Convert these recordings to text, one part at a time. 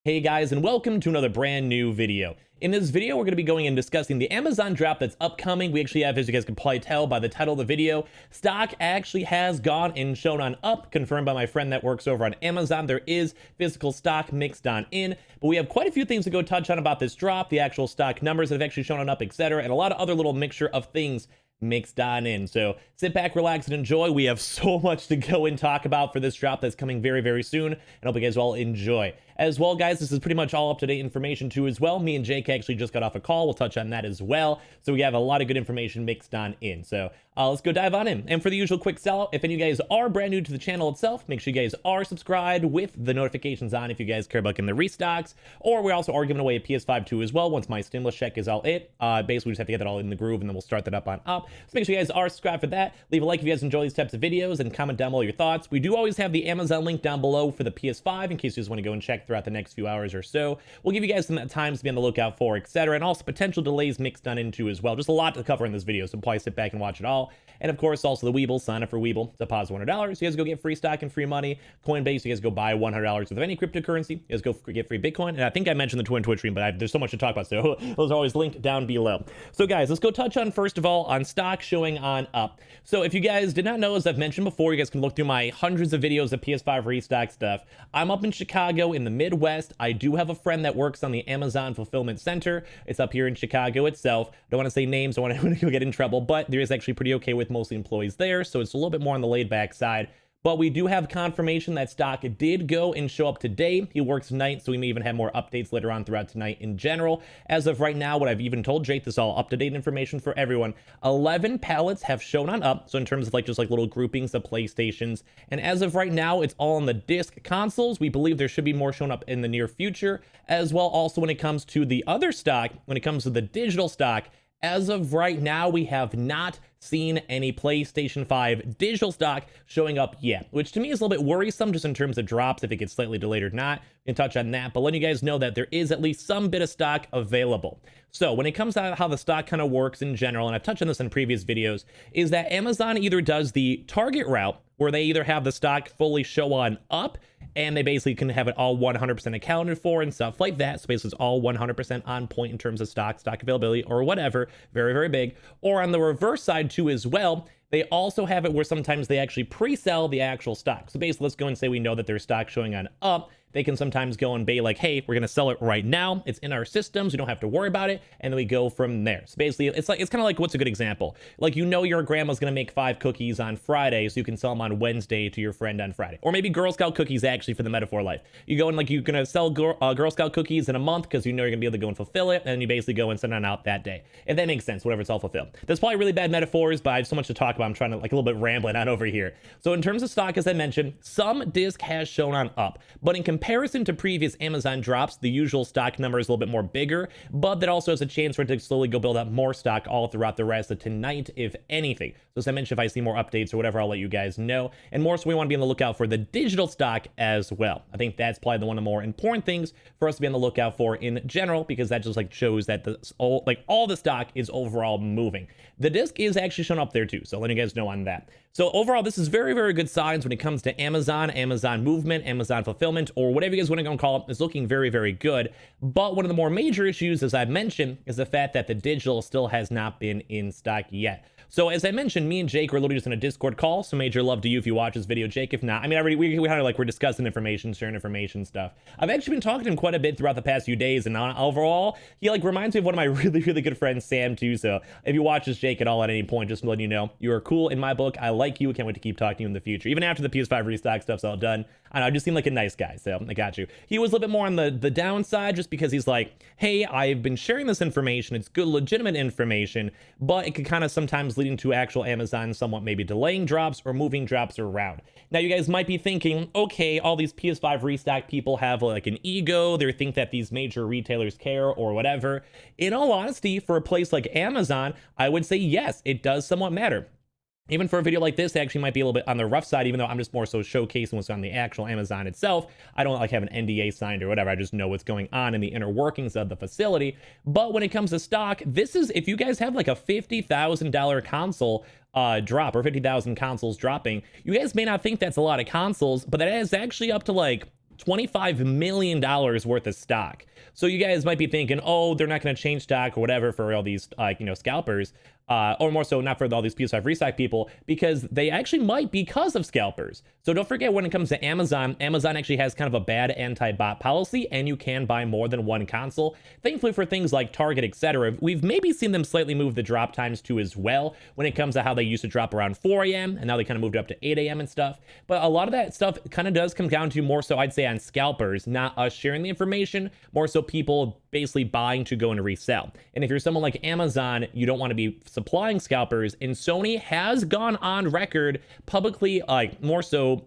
Hey guys, and welcome to another brand new video. In this video, we're going to be going and discussing the Amazon drop that's upcoming. We actually have, as you guys can probably tell by the title of the video, stock actually has gone and shown on up, confirmed by my friend that works over on Amazon. There is physical stock mixed on in, but we have quite a few things to go touch on about this drop, the actual stock numbers that have actually shown on up, etc., and a lot of other little mixture of things mixed on in. So sit back, relax, and enjoy. We have so much to go and talk about for this drop that's coming very, very soon, and hope you guys all enjoy. As well, guys, this is pretty much all up-to-date information too as well. Me and Jake actually just got off a call. We'll touch on that as well. So we have a lot of good information mixed on in. So let's go dive on in. And for the usual quick sell, if any of you guys are brand new to the channel itself, make sure you guys are subscribed with the notifications on if you guys care about getting the restocks. Or we also are giving away a PS5 too as well once my stimulus check is all it. Basically, we just have to get that all in the groove, and then we'll start that up on up. So make sure you guys are subscribed for that. Leave a like if you guys enjoy these types of videos, and comment down below your thoughts. We do always have the Amazon link down below for the PS5 in case you just want to go and check throughout the next few hours or so. We'll give you guys some times to be on the lookout for, etc., and also potential delays mixed on into as well. Just a lot to cover in this video, so probably sit back and watch it all. And of course, also the Weeble. Sign up for Weeble. Deposit $100. You guys go get free stock and free money. Coinbase, you guys go buy $100 with any cryptocurrency. You guys go get free Bitcoin. And I think I mentioned the Twitch stream, but there's so much to talk about, so those are always linked down below. So guys, let's go touch on, first of all, on stock showing on up. So if you guys did not know, as I've mentioned before, you guys can look through my hundreds of videos of PS5 restock stuff. I'm up in Chicago in the Midwest. I do have a friend that works on the Amazon Fulfillment Center. It's up here in Chicago itself. I don't want to say names. I want to get in trouble, but there is actually pretty okay with mostly employees there, so it's a little bit more on the laid back side. But we do have confirmation that stock did go and show up today. He works tonight, so we may even have more updates later on throughout tonight in general. As of right now, what I've even told Jake, this is all up-to-date information for everyone. 11 pallets have shown on up, so in terms of just little groupings of PlayStations. And as of right now, it's all on the disc consoles. We believe there should be more shown up in the near future. As well, also when it comes to the other stock, when it comes to the digital stock, as of right now, we have not seen any PlayStation 5 digital stock showing up yet, which to me is a little bit worrisome just in terms of drops, if it gets slightly delayed or not. We can touch on that, but letting you guys know that there is at least some bit of stock available. So when it comes to how the stock kind of works in general, and I've touched on this in previous videos, is that Amazon either does the Target route, where they either have the stock fully show on up, and they basically can have it all 100% accounted for and stuff like that. So basically it's all 100% on point in terms of stock availability or whatever. Very, very big. Or on the reverse side too as well, they also have it where sometimes they actually pre-sell the actual stock. So basically, let's go and say we know that there's stock showing on up. They can sometimes go and be like, hey, we're going to sell it right now. It's in our systems. We don't have to worry about it. And then we go from there. So basically, it's kind of like, what's a good example? Like, you know, your grandma's going to make 5 cookies on Friday, so you can sell them on Wednesday to your friend on Friday. Or maybe Girl Scout cookies, actually, for the metaphor life. You go and you're going to sell Girl Scout cookies in a month because you know you're going to be able to go and fulfill it. And then you basically go and send it out that day. If that makes sense, whatever, it's all fulfilled. That's probably really bad metaphors, but I have so much to talk about. I'm trying to a little bit rambling on over here. So in terms of stock, as I mentioned, some disc has shown on up, but in comparison to previous Amazon drops, the usual stock number is a little bit more bigger, but that also has a chance for it to slowly go build up more stock all throughout the rest of tonight, if anything. So as I mentioned, if I see more updates or whatever, I'll let you guys know. And more so, we want to be on the lookout for the digital stock as well. I think that's probably one of the more important things for us to be on the lookout for in general, because that just shows that all the stock is overall moving. The disc is actually shown up there too, so letting you guys know on that. So overall, this is very, very good signs when it comes to Amazon movement, Amazon fulfillment, or whatever you guys want to go and call it. It's looking very, very good. But one of the more major issues, as I've mentioned, is the fact that the digital still has not been in stock yet. So as I mentioned, me and Jake are literally just in a Discord call, so major love to you if you watch this video, Jake. If not, I mean, we're discussing information, sharing information stuff. I've actually been talking to him quite a bit throughout the past few days, and overall, he reminds me of one of my really, really good friends, Sam, too. So if you watch this, Jake, at all at any point, just letting you know, you are cool in my book. I like you. I can't wait to keep talking to you in the future. Even after the PS5 restock stuff's all done, I just seem like a nice guy, so I got you. He was a little bit more on the downside, just because he's like, hey, I've been sharing this information. It's good, legitimate information, but it could kind of sometimes leading to actual Amazon somewhat maybe delaying drops or moving drops around. Now, you guys might be thinking, okay, all these PS5 restock people have an ego. They think that these major retailers care or whatever. In all honesty, for a place like Amazon, I would say yes, it does somewhat matter. Even for a video like this, it actually might be a little bit on the rough side, even though I'm just more so showcasing what's on the actual Amazon itself. I don't have an NDA signed or whatever. I just know what's going on in the inner workings of the facility. But when it comes to stock, this is, if you guys have a $50,000 console drop, or 50,000 consoles dropping, you guys may not think that's a lot of consoles, but that is actually up to $25 million worth of stock. So you guys might be thinking, oh, they're not going to change stock or whatever for all these, scalpers. Or more so not for all these PS5 Restock people, because they actually might because of scalpers. So don't forget, when it comes to Amazon, Amazon actually has kind of a bad anti-bot policy, and you can buy more than one console. Thankfully for things like Target, etc., we've maybe seen them slightly move the drop times too as well, when it comes to how they used to drop around 4 a.m. and now they kind of moved up to 8 a.m. and stuff. But a lot of that stuff kind of does come down to more so, I'd say, on scalpers, not us sharing the information, more so people basically buying to go and resell. And if you're someone like Amazon, you don't want to be supplying scalpers, and Sony has gone on record publicly, more so,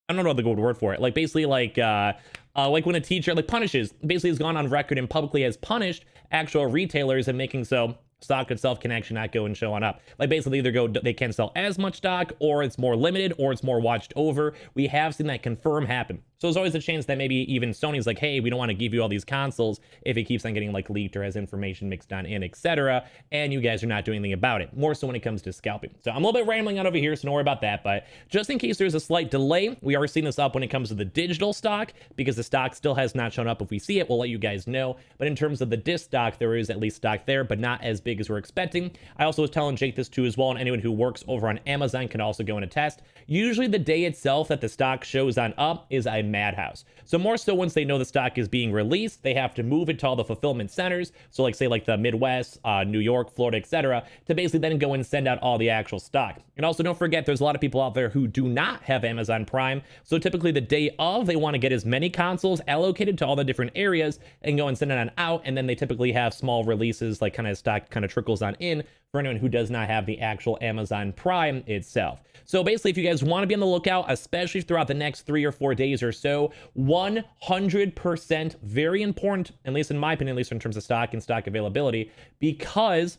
I don't know the good word for it, like basically like when a teacher like punishes, basically has gone on record and publicly has punished actual retailers and making so stock itself can actually not go and show on up. Like basically either they can't sell as much stock, or it's more limited, or it's more watched over. We have seen that confirm happen. So there's always a chance that maybe even Sony's like, hey, we don't want to give you all these consoles if it keeps on getting like leaked or has information mixed on in, etc. And you guys are not doing anything about it. More so when it comes to scalping. So I'm a little bit rambling on over here, so don't worry about that. But just in case there's a slight delay, we are seeing this up when it comes to the digital stock, because the stock still has not shown up. If we see it, we'll let you guys know. But in terms of the disc stock, there is at least stock there, but not as big as we're expecting. I also was telling Jake this too as well, and anyone who works over on Amazon can also go and attest. Usually the day itself that the stock shows on up is a madhouse. So more so once they know the stock is being released, they have to move it to all the fulfillment centers. So like say like the Midwest, New York, Florida, etc., to basically then go and send out all the actual stock. And also don't forget, there's a lot of people out there who do not have Amazon Prime. So typically the day of, they want to get as many consoles allocated to all the different areas and go and send it on out. And then they typically have small releases, like kind of stock kind of trickles on in for anyone who does not have the actual Amazon Prime itself. So basically, if you guys want to be on the lookout, especially throughout the next 3 or 4 days or so, 100% very important, at least in my opinion, at least in terms of stock and stock availability, because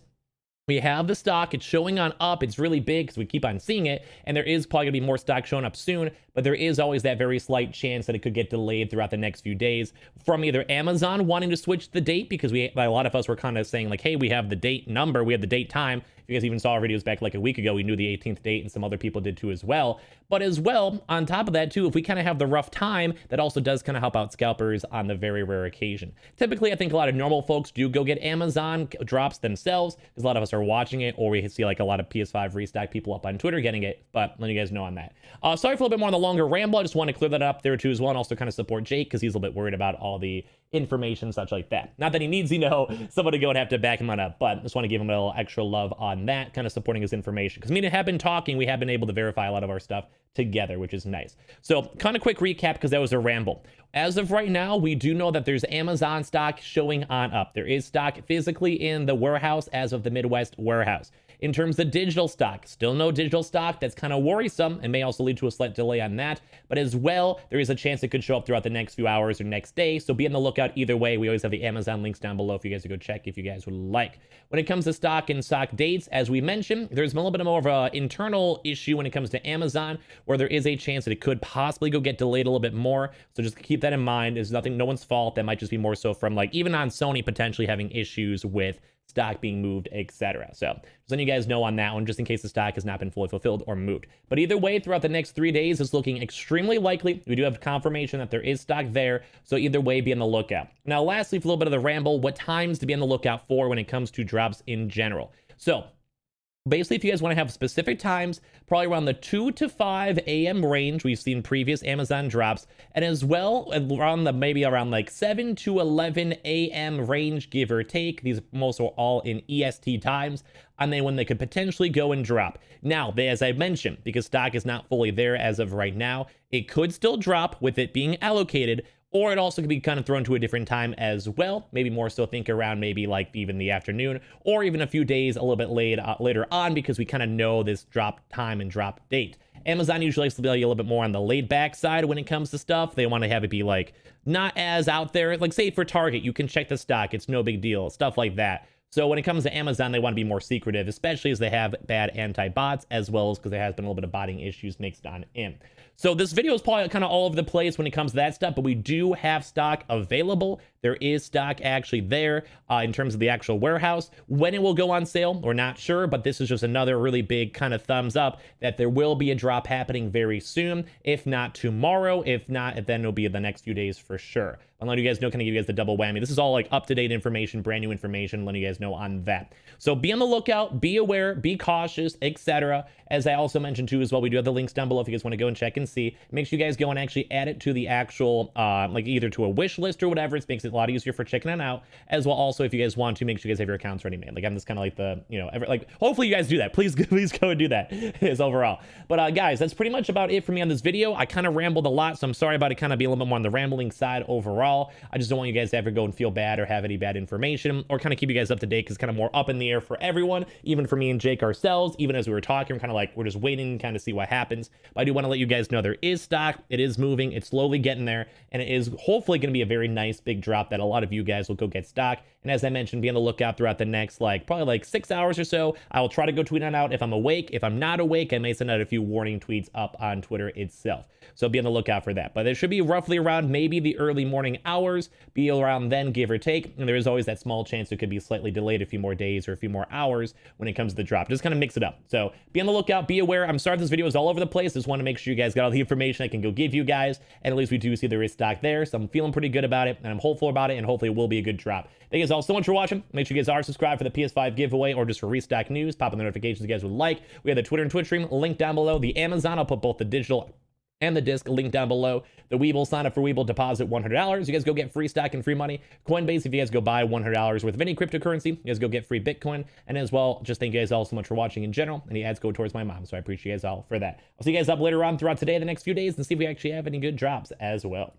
we have the stock, it's showing on up, it's really big because we keep on seeing it, and there is probably gonna be more stock showing up soon, but there is always that very slight chance that it could get delayed throughout the next few days from either Amazon wanting to switch the date, because a lot of us were kind of saying like, hey, we have the date number, we have the date time. If you guys even saw our videos back like a week ago, we knew the 18th date, and some other people did too as well. But as well, on top of that too, if we kind of have the rough time, that also does kind of help out scalpers on the very rare occasion. Typically, I think a lot of normal folks do go get Amazon drops themselves, because a lot of us are watching it, or we see like a lot of PS5 Restock people up on Twitter getting it, but let you guys know on that. Sorry for a little bit more on the longer ramble. I just want to clear that up there too as well, and also kind of support Jake, because he's a little bit worried about all the information, such like that. Not that he needs, someone to go and have to back him on up, but just want to give him a little extra love on that, kind of supporting his information. Because me and him have been talking, we have been able to verify a lot of our stuff together, which is nice. So kind of quick recap, because that was a ramble. As of right now, we do know that there's Amazon stock showing on up. There is stock physically in the warehouse as of the Midwest warehouse. In terms of digital stock, still no digital stock. That's kind of worrisome and may also lead to a slight delay on that. But as well, there is a chance it could show up throughout the next few hours or next day. So be on the lookout either way. We always have the Amazon links down below for you guys to go check if you guys would like. When it comes to stock and stock dates, as we mentioned, there's a little bit more of an internal issue when it comes to Amazon, where there is a chance that it could possibly go get delayed a little bit more. So just keep that in mind. It's nothing, no one's fault. That might just be more so from like even on Sony potentially having issues with stock being moved, etc. So just letting you guys know on that one, just in case the stock has not been fully fulfilled or moved. But either way, throughout the next 3 days, it's looking extremely likely. We do have confirmation that there is stock there. So either way, be on the lookout. Now, lastly, for a little bit of the ramble, what times to be on the lookout for when it comes to drops in general. So basically, if you guys want to have specific times, probably around the 2 to 5 a.m. range, we've seen previous Amazon drops, and as well around maybe around like 7 to 11 a.m. range, give or take. These most are all in EST times, and then when they could potentially go and drop. Now, as I mentioned, because stock is not fully there as of right now, it could still drop with it being allocated, or it also could be kind of thrown to a different time as well. Maybe more so think around maybe like even the afternoon, or even a few days a little bit later on, because we kind of know this drop time and drop date. Amazon usually likes to be a little bit more on the laid back side when it comes to stuff. They want to have it be like not as out there. Like say for Target, you can check the stock. It's no big deal. Stuff like that. So when it comes to Amazon, they want to be more secretive, especially as they have bad anti-bots, as well as because there has been a little bit of botting issues mixed on in. So this video is probably kind of all over the place when it comes to that stuff, but we do have stock available. There is stock actually there in terms of the actual warehouse. When it will go on sale, we're not sure, but this is just another really big kind of thumbs up that there will be a drop happening very soon. If not tomorrow, if not, then it'll be in the next few days for sure. I'll let you guys know, kind of give you guys the double whammy. This is all like up-to-date information, brand new information, letting you guys know on that. So be on the lookout, be aware, be cautious, etc. As I also mentioned too as well, we do have the links down below if you guys want to go and check and see. Make sure you guys go and actually add it to the actual, like either to a wish list or whatever. It makes it a lot easier for checking it out. As well, also if you guys want to, make sure you guys have your accounts already made. Like I'm just kind of like the, you know, like hopefully you guys do that. Please go and do that is overall. But guys, that's pretty much about it for me on this video. I kind of rambled a lot, so I'm sorry about it kind of being a little bit more on the rambling side overall. I just don't want you guys to ever go and feel bad or have any bad information, or kind of keep you guys up to date, because kind of more up in the air for everyone, even for me and Jake ourselves. Even as we were talking, we're kind of like, we're just waiting and kind of see what happens. But I do want to let you guys know there is stock. It is moving. It's slowly getting there, and it is hopefully going to be a very nice big drop that a lot of you guys will go get stock. And as I mentioned, be on the lookout throughout the next probably like 6 hours or so. I will try to go tweet on out if I'm awake. If I'm not awake, I may send out a few warning tweets up on Twitter itself. So be on the lookout for that. But it should be roughly around maybe the early morning hours, be around then, give or take. And there is always that small chance it could be slightly delayed a few more days or a few more hours when it comes to the drop. Just kind of mix it up. So be on the lookout, be aware. I'm sorry this video is all over the place. Just want to make sure you guys got all the information I can go give you guys. And at least we do see there is stock there. So I'm feeling pretty good about it, and I'm hopeful about it, and hopefully it will be a good drop. Thank you guys all so much for watching. Make sure you guys are subscribed for the PS5 giveaway or just for Restock news. Pop on the notifications you guys would like. We have the Twitter and Twitch stream link down below. The Amazon, I'll put both the digital and the disc link down below. The Weeble, sign up for Weeble, deposit $100. You guys go get free stock and free money. Coinbase, if you guys go buy $100 worth of any cryptocurrency, you guys go get free Bitcoin. And as well, just thank you guys all so much for watching in general. Any ads go towards my mom, so I appreciate you guys all for that. I'll see you guys up later on throughout today, the next few days, and see if we actually have any good drops as well.